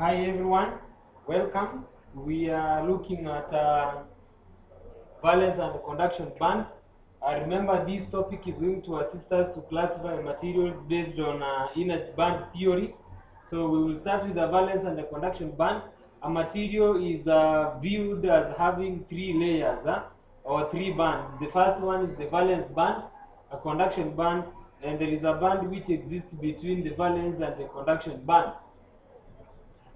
Hi everyone, welcome. We are looking at valence and conduction band. Remember, this topic is going to assist us to classify materials based on energy band theory. So we will start with the valence and the conduction band. A material is viewed as having three layers or three bands. The first one is the valence band, a conduction band, and there is a band which exists between the valence and the conduction band.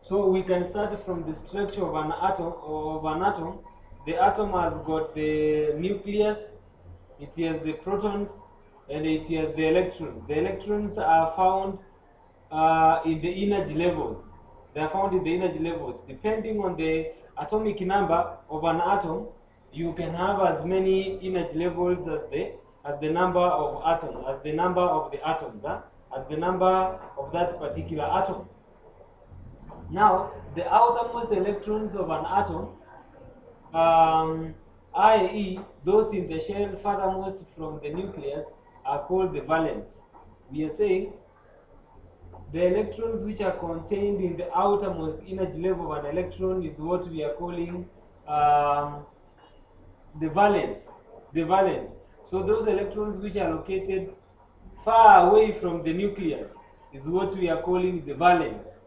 So we can start from the structure of an atom. The atom has got the nucleus, it has the protons, and it has the electrons. The electrons are found in the energy levels. They are found in the energy levels. Depending on the atomic number of an atom, you can have as many energy levels as the number of atoms, as the number of the atoms, as the number of that particular atom. Now, the outermost electrons of an atom, i.e., those in the shell furthermost from the nucleus, are called the valence. We are saying the electrons which are contained in the outermost energy level of an electron is what we are calling the valence. The valence. So those electrons which are located far away from the nucleus is what we are calling the valence.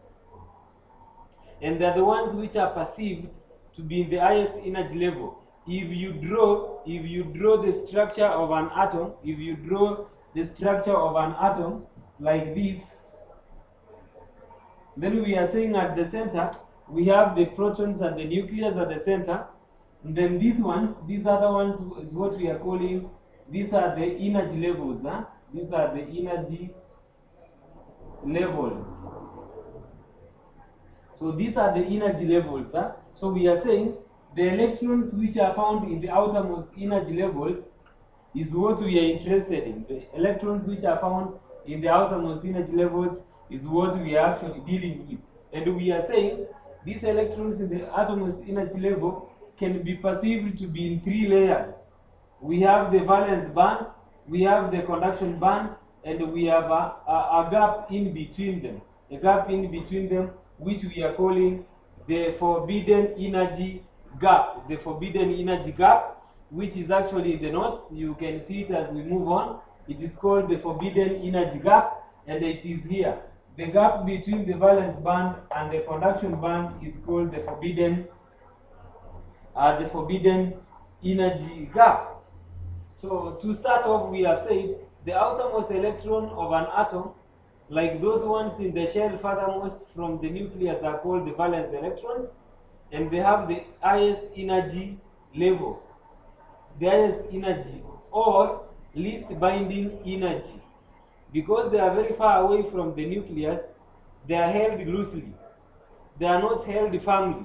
And they're the ones which are perceived to be in the highest energy level. If you draw the structure of an atom, like this, then we are saying at the center we have the protons and the nucleus at the center. And then these other ones is what we are calling, these are the energy levels. These are the energy levels. So these are the energy levels. So we are saying the electrons which are found in the outermost energy levels is what we are interested in. The electrons which are found in the outermost energy levels is what we are actually dealing with. And we are saying these electrons in the outermost energy level can be perceived to be in three layers. We have the valence band, we have the conduction band, and we have a gap in between them. A gap in between them, which we are calling the forbidden energy gap. The forbidden energy gap, which is actually in the notes. You can see it as we move on. It is called the forbidden energy gap, and it is here. The gap between the valence band and the conduction band is called the forbidden energy gap. So to start off, we have said the outermost electron of an atom, like those ones in the shell furthermost from the nucleus, are called the valence electrons, and they have the highest energy level, the highest energy or least binding energy. Because they are very far away from the nucleus, they are held loosely. They are not held firmly.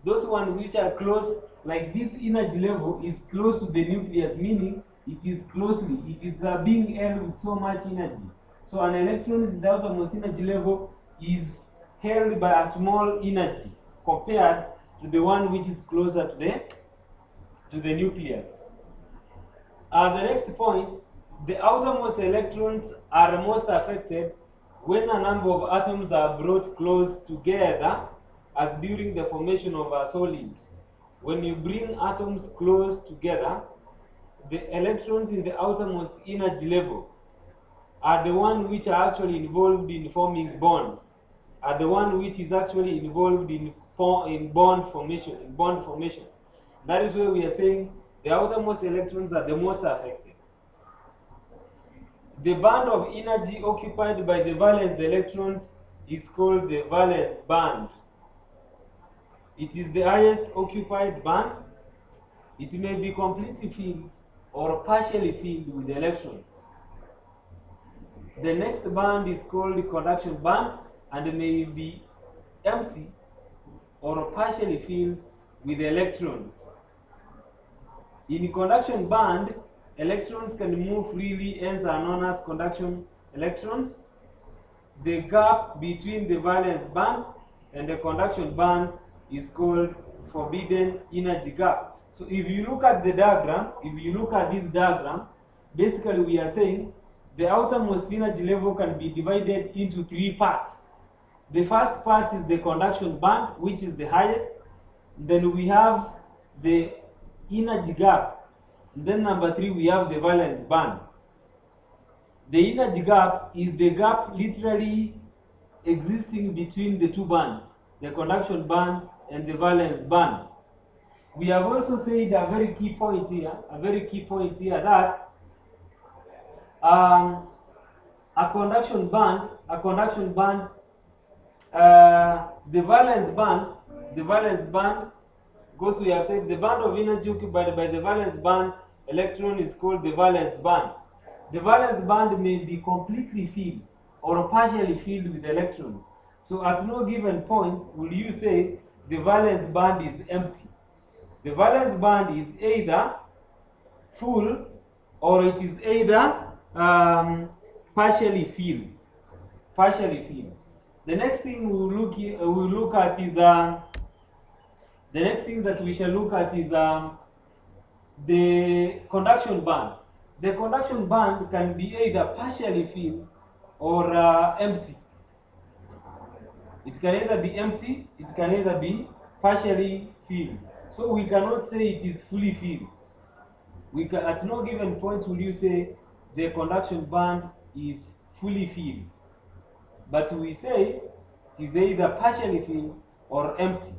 Those ones which are close, like this energy level is close to the nucleus, meaning it is being held with so much energy. So an electron in the outermost energy level is held by a small energy compared to the one which is closer to the nucleus. The next point, the outermost electrons are most affected when a number of atoms are brought close together, as during the formation of a solid. When you bring atoms close together, the electrons in the outermost energy level are the one which are actually involved in forming bonds, are the one which is actually involved in bond formation. That is where we are saying the outermost electrons are the most affected. The band of energy occupied by the valence electrons is called the valence band. It is the highest occupied band. It may be completely filled or partially filled with electrons. The next band is called the conduction band and may be empty or partially filled with electrons. In conduction band, electrons can move freely, hence are known as conduction electrons. The gap between the valence band and the conduction band is called forbidden energy gap. So if you look at the diagram, this diagram, basically we are saying the outermost energy level can be divided into three parts. The first part is the conduction band, which is the highest. Then we have the energy gap. Then number 3, we have the valence band. The energy gap is the gap literally existing between the two bands, the conduction band and the valence band. We have also said a very key point here, that a conduction band, the valence band, because we have said the band of energy occupied by the valence band electron is called the valence band. The valence band may be completely filled or partially filled with electrons. So at no given point will you say the valence band is empty. The valence band is either full or it is either partially filled. The next thing we will look at is the next thing that we shall look at is the conduction band. The conduction band can be either partially filled or empty. It can either be empty, it can either be partially filled. So we cannot say it is fully filled. At no given point will you say the conduction band is fully filled. But we say it is either partially filled or empty.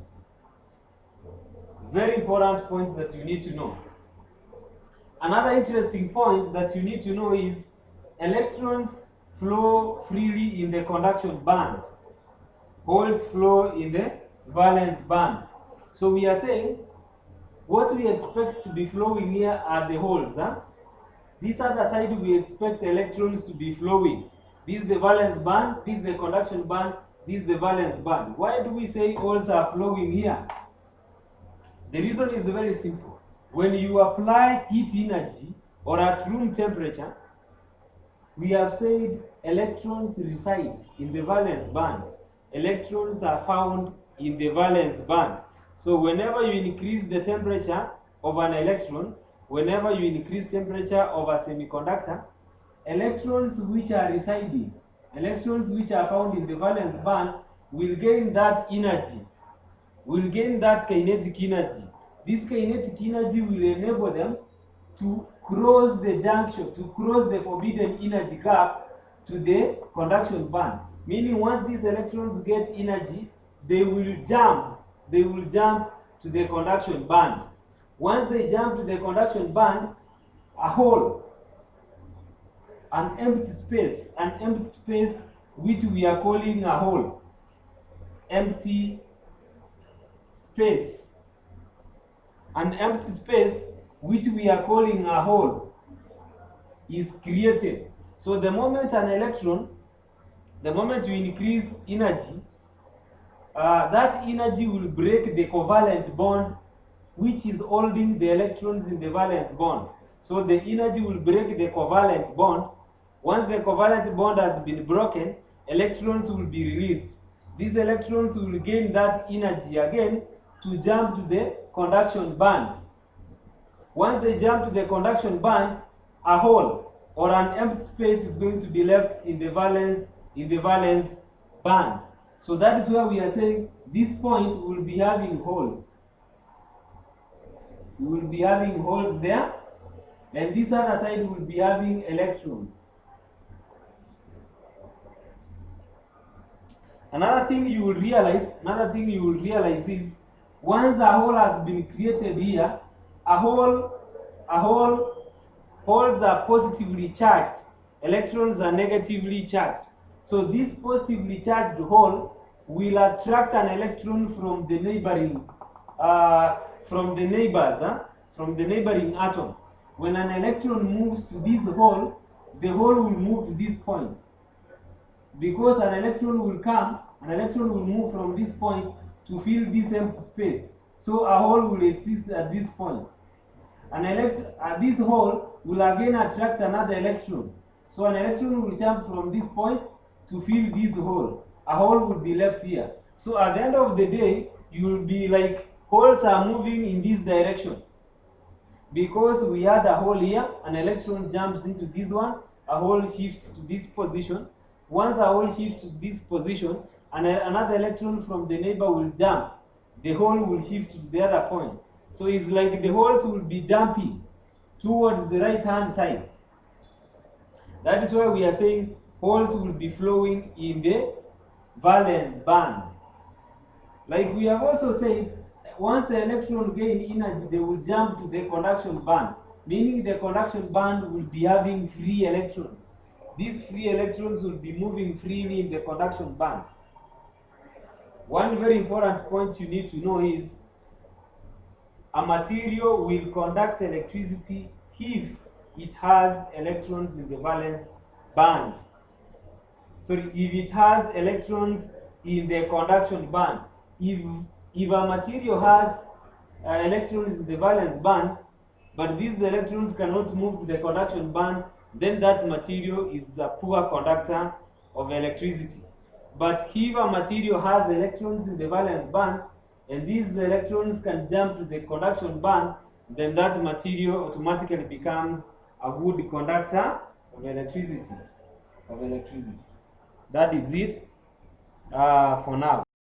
Very important points that you need to know. Another interesting point that you need to know is electrons flow freely in the conduction band. Holes flow in the valence band. So we are saying what we expect to be flowing here are the holes. This other side we expect electrons to be flowing. This is the valence band, this is the conduction band, this is the valence band. Why do we say holes are flowing here? The reason is very simple. When you apply heat energy or at room temperature, we have said electrons reside in the valence band. Electrons are found in the valence band. So whenever you increase the temperature of an electron, whenever you increase temperature of a semiconductor, electrons which are residing, electrons which are found in the valence band will gain that energy, will gain that kinetic energy. This kinetic energy will enable them to cross the junction, to cross the forbidden energy gap to the conduction band. Meaning once these electrons get energy, they will jump to the conduction band. Once they jump to the conduction band, a hole, an empty space which we are calling a hole, empty space. An empty space which we are calling a hole is created. So the moment you increase energy, that energy will break the covalent bond which is holding the electrons in the valence bond. So the energy will break the covalent bond. Once the covalent bond has been broken, electrons will be released. These electrons will gain that energy again to jump to the conduction band. Once they jump to the conduction band, a hole or an empty space is going to be left in the valence band. So that is where we are saying this point will be having holes. We will be having holes there, and this other side will be having electrons. Another thing you will realize is once a hole has been created here, holes are positively charged, electrons are negatively charged. So this positively charged hole will attract an electron from the neighboring atom. When an electron moves to this hole, the hole will move to this point. Because an electron will move from this point to fill this empty space. So a hole will exist at this point. This hole will again attract another electron. So an electron will jump from this point to fill this hole. A hole will be left here. So at the end of the day, you will be like holes are moving in this direction. Because we had a hole here, an electron jumps into this one, a hole shifts to this position. Once a hole shifts to this position, and another electron from the neighbor will jump, the hole will shift to the other point. So it's like the holes will be jumping towards the right hand side. That is why we are saying holes will be flowing in the valence band. Like we have also said, once the electron gain energy, they will jump to the conduction band, meaning the conduction band will be having free electrons. These free electrons will be moving freely in the conduction band. One very important point you need to know is a material will conduct electricity if it has electrons in the valence band. Sorry, if it has electrons in the conduction band. If a material has electrons in the valence band, but these electrons cannot move to the conduction band, then that material is a poor conductor of electricity. But if a material has electrons in the valence band, and these electrons can jump to the conduction band, then that material automatically becomes a good conductor of electricity. That is it for now.